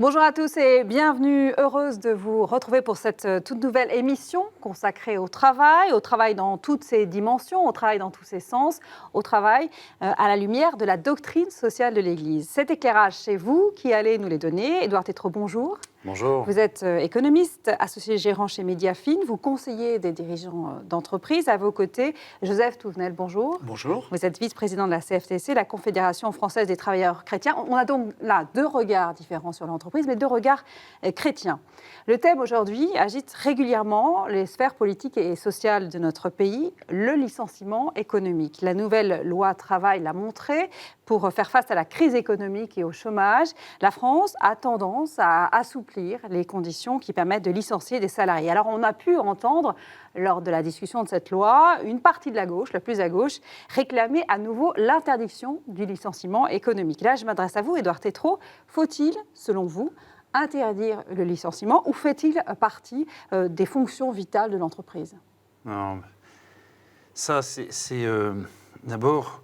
Bonjour à tous et bienvenue. Heureuse de vous retrouver pour cette toute nouvelle émission consacrée au travail dans toutes ses dimensions, au travail dans tous ses sens, au travail à la lumière de la doctrine sociale de l'Église. Cet éclairage, c'est vous qui allez nous les donner. Édouard Tétrault, bonjour. Bonjour. Vous êtes économiste, associé gérant chez Mediafin, vous conseillez des dirigeants d'entreprise. À vos côtés, Joseph Touvenel, bonjour. Bonjour. Vous êtes vice-président de la CFTC, la Confédération française des travailleurs chrétiens. On a donc là deux regards différents sur l'entreprise, mais deux regards chrétiens. Le thème aujourd'hui agite régulièrement les sphères politiques et sociales de notre pays, le licenciement économique. La nouvelle loi travail l'a montré. Pour faire face à la crise économique et au chômage, la France a tendance à assouplir les conditions qui permettent de licencier des salariés. Alors on a pu entendre, lors de la discussion de cette loi, une partie de la gauche, la plus à gauche, réclamer à nouveau l'interdiction du licenciement économique. Là, je m'adresse à vous, Édouard Tétrault. Faut-il, selon vous, interdire le licenciement ou fait-il partie des fonctions vitales de l'entreprise ? Non, ça, c'est d'abord,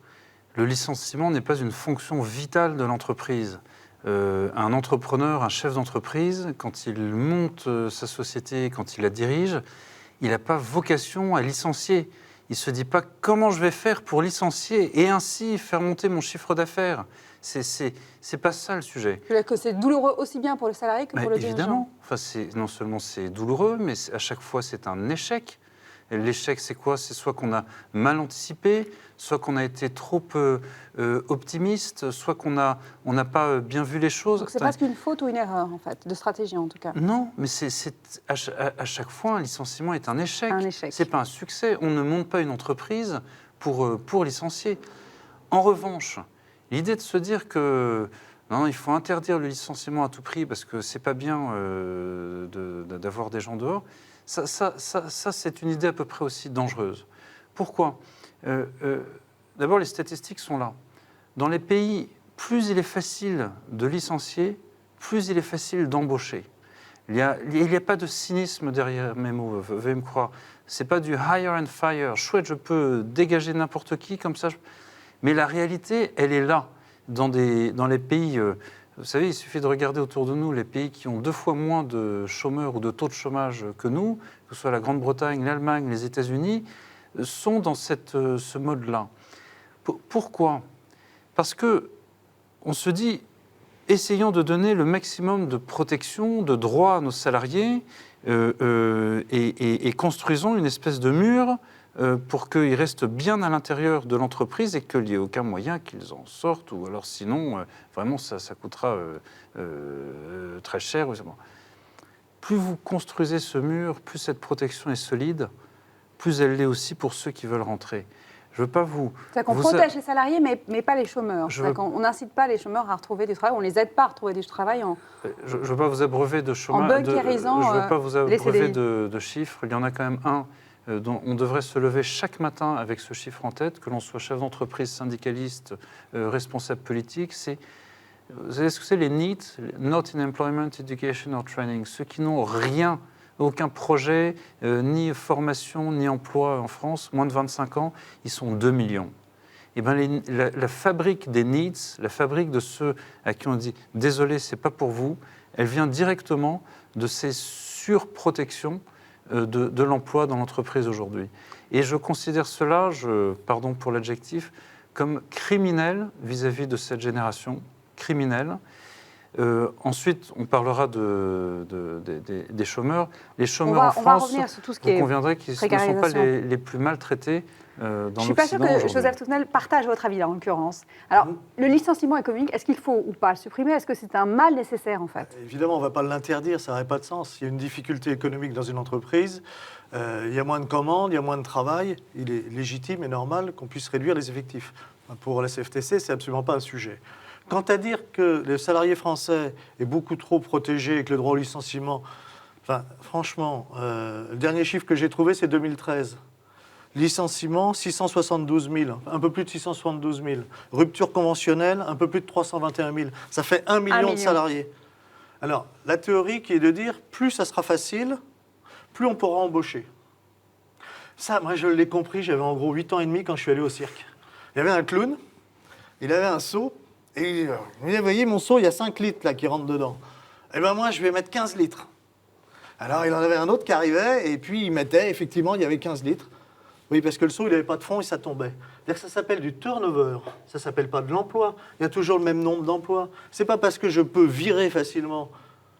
le licenciement n'est pas une fonction vitale de l'entreprise. Un entrepreneur, un chef d'entreprise, quand il monte sa société, quand il la dirige, il n'a pas vocation à licencier. Il ne se dit pas comment je vais faire pour licencier et ainsi faire monter mon chiffre d'affaires. C'est pas ça le sujet. Que c'est douloureux aussi bien pour le salarié que pour le dirigeant. Évidemment. Enfin, non seulement c'est douloureux, mais à chaque fois c'est un échec. Et l'échec, c'est quoi ? C'est soit qu'on a mal anticipé, soit qu'on a été trop optimiste, soit qu'on n'a pas bien vu les choses. Donc c'est presque une faute ou une erreur, en fait, de stratégie en tout cas. Non, mais à chaque fois, un licenciement est un échec. Un échec. Ce n'est pas un succès. On ne monte pas une entreprise pour licencier. En revanche, l'idée de se dire que non, il faut interdire le licenciement à tout prix parce que c'est pas bien d'avoir des gens dehors, ça c'est une idée à peu près aussi dangereuse. Pourquoi ? D'abord, les statistiques sont là. Dans les pays, plus il est facile de licencier, plus il est facile d'embaucher. Il n'y a pas de cynisme derrière mes mots, veuillez me croire. Ce n'est pas du hire and fire. Chouette, je peux dégager n'importe qui comme ça. Mais la réalité, elle est là. Dans les pays, vous savez, il suffit de regarder autour de nous les pays qui ont 2 fois moins de chômeurs ou de taux de chômage que nous, que ce soit la Grande-Bretagne, l'Allemagne, les États-Unis, sont dans ce mode-là. Pourquoi ? Parce qu'on se dit, essayons de donner le maximum de protection, de droits à nos salariés et construisons une espèce de mur pour qu'ils restent bien à l'intérieur de l'entreprise et qu'il n'y ait aucun moyen qu'ils en sortent, ou alors sinon, vraiment, ça coûtera très cher. Plus vous construisez ce mur, plus cette protection est solide, plus elle l'est aussi pour ceux qui veulent rentrer. Je veux pas vous... C'est-à-dire qu'on protège les salariés, mais pas les chômeurs. On n'incite pas les chômeurs à retrouver du travail, on ne les aide pas à retrouver du travail Je ne veux pas vous abreuver de chômeurs. En bunkérisant je ne veux pas vous abreuver de chiffres. Il y en a quand même un dont on devrait se lever chaque matin avec ce chiffre en tête, que l'on soit chef d'entreprise, syndicaliste, responsable politique. Vous savez ce que c'est les NEET, Not in Employment, Education or Training, ceux qui n'ont rien, aucun projet, ni formation, ni emploi en France, moins de 25 ans, ils sont 2 millions. Et bien, la fabrique des needs, la fabrique de ceux à qui on dit « désolé, ce n'est pas pour vous », elle vient directement de ces surprotections de l'emploi dans l'entreprise aujourd'hui. Et je considère cela, pardon pour l'adjectif, comme criminel vis-à-vis de cette génération, criminel. Ensuite, on parlera des chômeurs. Les chômeurs en France, on va revenir sur tout ce qui est conviendrez qu'ils ne sont pas les plus maltraités dans l'Occident. Je ne suis pas sûre que Joseph Touvenel partage votre avis, là, en l'occurrence. Alors, le licenciement économique, est-ce qu'il faut ou pas le supprimer ? Est-ce que c'est un mal nécessaire, en fait ? Évidemment, on ne va pas l'interdire, ça n'aurait pas de sens. Il y a une difficulté économique dans une entreprise, il y a moins de commandes, il y a moins de travail. Il est légitime et normal qu'on puisse réduire les effectifs. Pour la CFTC, ce n'est absolument pas un sujet. Quant à dire que le salarié français est beaucoup trop protégé avec le droit au licenciement, franchement, le dernier chiffre que j'ai trouvé, c'est 2013. Licenciement, 672 000, un peu plus de 672 000. Rupture conventionnelle, un peu plus de 321 000. Ça fait 1 million de salariés. Alors, la théorie qui est de dire, plus ça sera facile, plus on pourra embaucher. Ça, moi, je l'ai compris, j'avais en gros 8 ans et demi quand je suis allé au cirque. Il y avait un clown, il avait un seau, et vous voyez mon seau, il y a 5 litres là, qui rentrent dedans. Eh bien, moi, je vais mettre 15 litres. Alors, il en avait un autre qui arrivait, et puis il mettait, effectivement, il y avait 15 litres. Oui, parce que le seau, il n'avait pas de fond et ça tombait. C'est-à-dire que ça s'appelle du turnover, ça ne s'appelle pas de l'emploi. Il y a toujours le même nombre d'emplois. Ce n'est pas parce que je peux virer facilement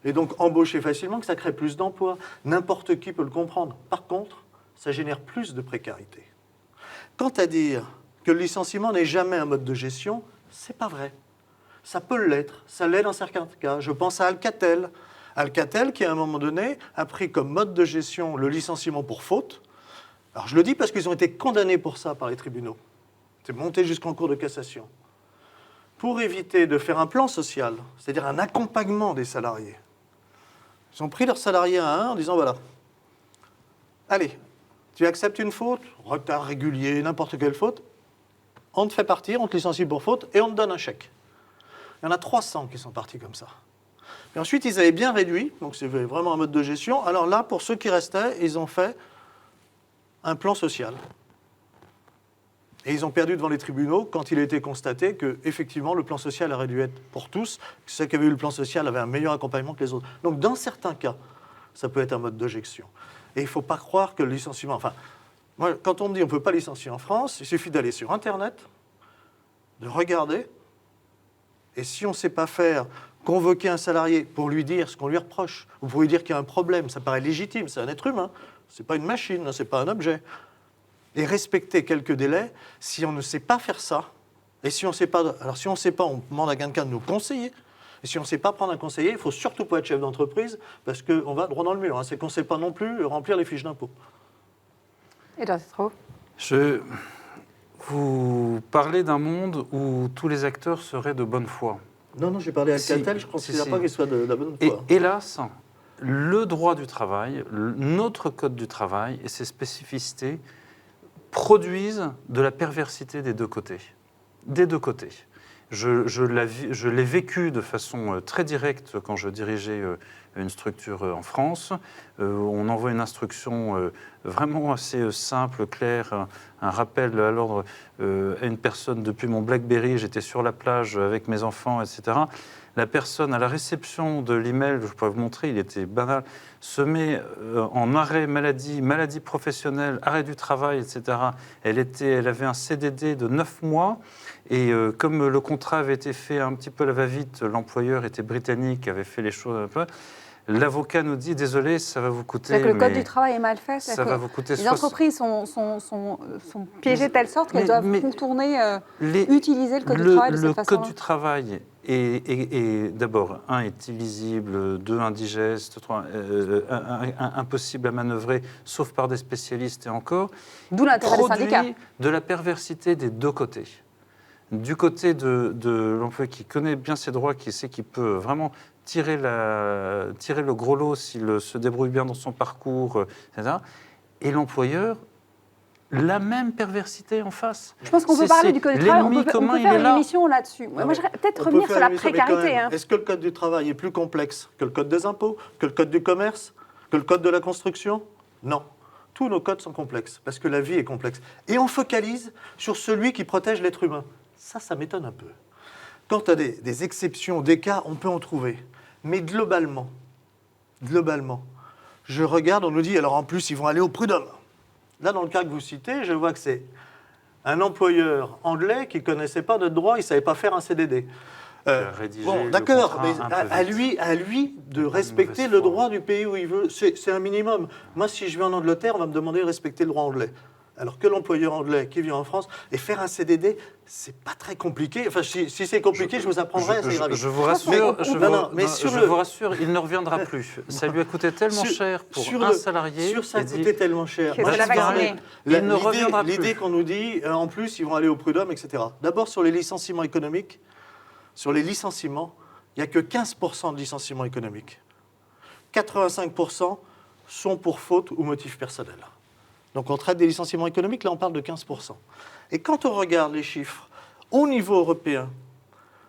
et donc embaucher facilement que ça crée plus d'emplois. N'importe qui peut le comprendre. Par contre, ça génère plus de précarité. Quant à dire que le licenciement n'est jamais un mode de gestion, ce n'est pas vrai. Ça peut l'être, ça l'est dans certains cas. Je pense à Alcatel. Alcatel, qui à un moment donné a pris comme mode de gestion le licenciement pour faute. Alors je le dis parce qu'ils ont été condamnés pour ça par les tribunaux. C'est monté jusqu'en cour de cassation. Pour éviter de faire un plan social, c'est-à-dire un accompagnement des salariés, ils ont pris leurs salariés à un en disant voilà, allez, tu acceptes une faute, retard régulier, n'importe quelle faute, on te fait partir, on te licencie pour faute et on te donne un chèque. Il y en a 300 qui sont partis comme ça. Et ensuite, ils avaient bien réduit, donc c'est vraiment un mode de gestion. Alors là, pour ceux qui restaient, ils ont fait un plan social. Et ils ont perdu devant les tribunaux quand il a été constaté que, effectivement, le plan social aurait dû être pour tous, que ceux qui avaient eu le plan social avaient un meilleur accompagnement que les autres. Donc, dans certains cas, ça peut être un mode de gestion. Et il ne faut pas croire que le licenciement... Enfin, moi, quand on me dit on ne peut pas licencier en France, il suffit d'aller sur Internet, de regarder, et si on ne sait pas faire, convoquer un salarié pour lui dire ce qu'on lui reproche, ou pour lui dire qu'il y a un problème, ça paraît légitime, c'est un être humain. Ce n'est pas une machine, ce n'est pas un objet. Et respecter quelques délais, si on ne sait pas faire ça, et si on ne sait pas, alors si on ne sait pas, on demande à quelqu'un de nous conseiller. Et si on ne sait pas prendre un conseiller, il ne faut surtout pas être chef d'entreprise, parce qu'on va droit dans le mur. C'est qu'on ne sait pas non plus remplir les fiches d'impôt. Edouard Tétrault. Vous parlez d'un monde où tous les acteurs seraient de bonne foi. Non, j'ai parlé à Alcatel, je ne considère pas qu'il soit de la bonne foi. Et hélas, le droit du travail, notre code du travail et ses spécificités produisent de la perversité des deux côtés. Des deux côtés. Je l'ai vécu de façon très directe quand je dirigeais une structure en France. On envoie une instruction vraiment assez simple, claire, un rappel à l'ordre à une personne depuis mon BlackBerry. J'étais sur la plage avec mes enfants, etc. La personne, à la réception de l'email, je pourrais vous montrer, il était banal, se met en arrêt maladie professionnelle, arrêt du travail, etc. Elle avait un CDD de 9 mois et comme le contrat avait été fait un petit peu à la va-vite, l'employeur était britannique, avait fait les choses un peu. L'avocat nous dit, désolé, ça va vous coûter... Le code du travail est mal fait. Ça va vous coûter... Les entreprises sont piégées de telle sorte qu'elles doivent contourner, utiliser le code du travail de cette façon-là. Le code du travail est d'abord, est illisible, 2, indigeste, 3, impossible à manœuvrer, sauf par des spécialistes et encore. D'où l'intérêt des syndicats. De la perversité des deux côtés. Du côté de l'employé qui connaît bien ses droits, qui sait qu'il peut vraiment tirer le gros lot s'il se débrouille bien dans son parcours, etc. Et l'employeur, la même perversité en face. Je pense qu'on peut parler du code du travail, on peut faire une émission là-dessus. Moi, je voudrais peut-être revenir sur la précarité. Est-ce que le code du travail est plus complexe que le code des impôts, que le code du commerce, que le code de la construction? Non. Tous nos codes sont complexes, parce que la vie est complexe. Et on focalise sur celui qui protège l'être humain. Ça m'étonne un peu. Quant à des exceptions, des cas, on peut en trouver. Mais globalement, je regarde, on nous dit, alors en plus, ils vont aller au prud'homme. Là, dans le cas que vous citez, je vois que c'est un employeur anglais qui ne connaissait pas notre droit, il ne savait pas faire un CDD. Bon, d'accord, mais à lui de respecter le droit du pays où il veut. C'est un minimum. Moi, si je vais en Angleterre, on va me demander de respecter le droit anglais. Alors que l'employeur anglais qui vient en France et faire un CDD, c'est pas très compliqué. Enfin, si c'est compliqué, je vous apprendrai. Je vous rassure, je vous rassure, il ne reviendra plus. Ça lui a coûté tellement cher pour un salarié. Ça a coûté tellement cher. Il ne reviendra plus. L'idée qu'on nous dit, en plus, ils vont aller au prud'homme, etc. D'abord, sur les licenciements économiques, il n'y a que 15% de licenciements économiques. 85% sont pour faute ou motif personnel. Donc on traite des licenciements économiques, là on parle de 15%. Et quand on regarde les chiffres au niveau européen,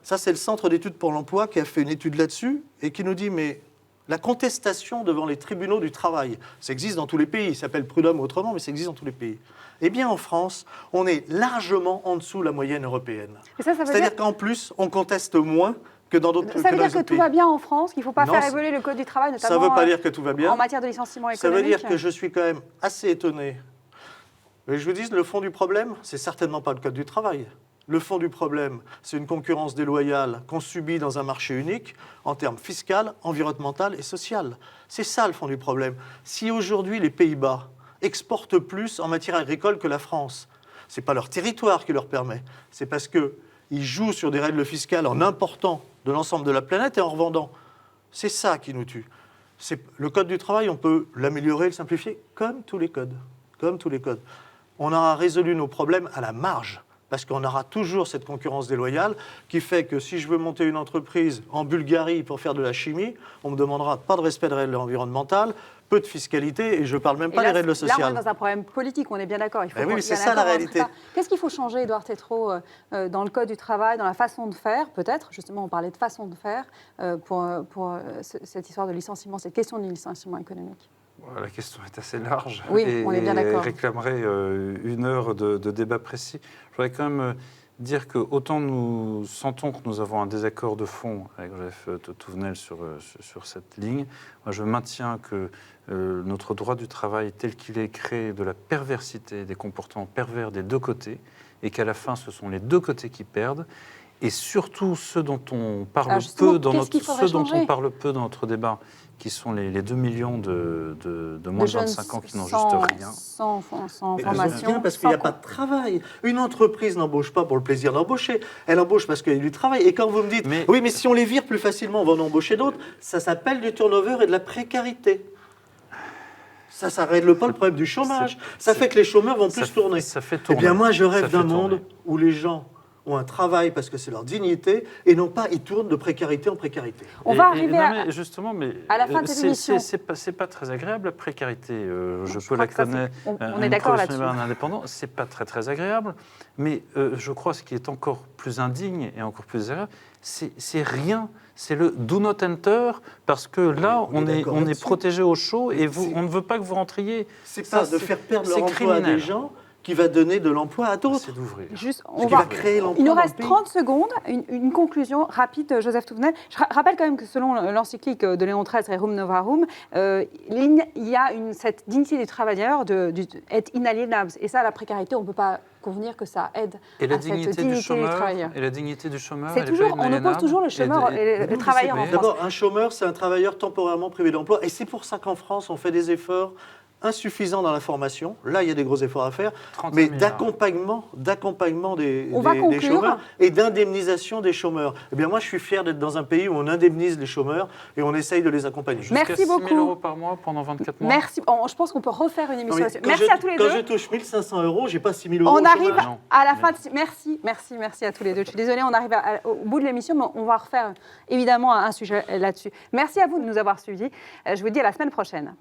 ça c'est le Centre d'études pour l'emploi qui a fait une étude là-dessus et qui nous dit mais la contestation devant les tribunaux du travail, ça existe dans tous les pays, ça s'appelle prud'homme autrement, mais ça existe dans tous les pays. Eh bien en France, on est largement en dessous de la moyenne européenne. C'est-à-dire qu'en plus, on conteste moins que dans d'autres Ça veut dire que autres tout pays. va bien en France, qu'il ne faut pas Non, faire ça- évoluer le Code du travail, Ça notamment ne veut pas dire que tout va bien. en matière de licenciement Ça veut économique. dire que je suis quand même assez étonné. Mais je vous dis, le fond du problème, c'est certainement pas le Code du travail. Le fond du problème, c'est une concurrence déloyale qu'on subit dans un marché unique en termes fiscal, environnemental et social. C'est ça le fond du problème. Si aujourd'hui les Pays-Bas exportent plus en matière agricole que la France, ce n'est pas leur territoire qui leur permet, c'est parce qu'ils jouent sur des règles fiscales en important de l'ensemble de la planète et en revendant. C'est ça qui nous tue. Le Code du travail, on peut l'améliorer, le simplifier, comme tous les codes. Comme tous les codes. On aura résolu nos problèmes à la marge. Parce qu'on aura toujours cette concurrence déloyale qui fait que si je veux monter une entreprise en Bulgarie pour faire de la chimie, on me demandera pas de respect des règles environnementales, peu de fiscalité, et je ne parle même pas des règles sociales. Là, on est dans un problème politique, on est bien d'accord. Oui, mais c'est ça la réalité. Qu'est-ce qu'il faut changer, Édouard Tétrault, dans le Code du travail, dans la façon de faire, peut-être, justement, on parlait de façon de faire, pour cette histoire de licenciement, cette question du licenciement économique? La question est assez large. Oui, on est bien d'accord. Et réclamerait une heure de débat précis. Je voudrais quand même dire que autant nous sentons que nous avons un désaccord de fond avec Joseph Touvenel sur cette ligne, moi je maintiens que notre droit du travail tel qu'il est créé de la perversité, des comportements pervers des deux côtés, et qu'à la fin ce sont les deux côtés qui perdent. Et surtout ceux dont on parle peu dans notre débat, qui sont les 2 millions de moins de 25 ans qui n'ont juste rien. Sans formation. Parce qu'il n'y a pas de travail. Une entreprise n'embauche pas pour le plaisir d'embaucher. Elle embauche parce qu'il y a du travail. Et quand vous me dites, oui, mais si on les vire plus facilement, on va en embaucher d'autres, ça s'appelle du turnover et de la précarité. Ça ne règle pas le problème du chômage. Ça fait que les chômeurs vont plus tourner. Ça fait tourner. Eh bien, moi, je rêve d'un monde où les gens ont un travail parce que c'est leur dignité et non pas ils tournent de précarité en précarité. On va arriver à la fin de cette émission. C'est pas très agréable la précarité. Je peux la connaître. On est d'accord là-dessus. Un indépendant, c'est pas très agréable. Mais je crois que ce qui est encore plus indigne et encore plus agréable, c'est rien. C'est le do not enter, parce que là, on est protégé au chaud et on ne veut pas que vous rentriez. C'est pas de faire perdre leur emploi à des gens qui va donner de l'emploi à d'autres. C'est d'ouvrir. Il nous reste 30 secondes, une conclusion rapide, Joseph Touvenel. Je rappelle quand même que selon l'encyclique de Léon XIII, Rerum Novarum, il y a cette dignité du travailleur d'être inaliénable. Et ça, la précarité, on ne peut pas convenir que ça aide à cette dignité du travailleur. Et la dignité du chômeur, on oppose toujours le chômeur et le travailleur en France. D'abord, un chômeur, c'est un travailleur temporairement privé d'emploi. Et c'est pour ça qu'en France, on fait des efforts insuffisant dans la formation. Là, il y a des gros efforts à faire, mais d'accompagnement des chômeurs et d'indemnisation des chômeurs. Eh bien, moi, je suis fier d'être dans un pays où on indemnise les chômeurs et on essaye de les accompagner. Merci beaucoup. 6 000 € par mois pendant 24 mois. Merci. Je pense qu'on peut refaire une émission là-dessus. Merci à tous les deux. Quand je touche 1 500 €, j'ai pas 6 000 €. On arrive à la fin. Merci à tous les deux. Je suis désolée, on arrive au bout de l'émission, mais on va refaire évidemment un sujet là-dessus. Merci à vous de nous avoir suivis. Je vous dis à la semaine prochaine.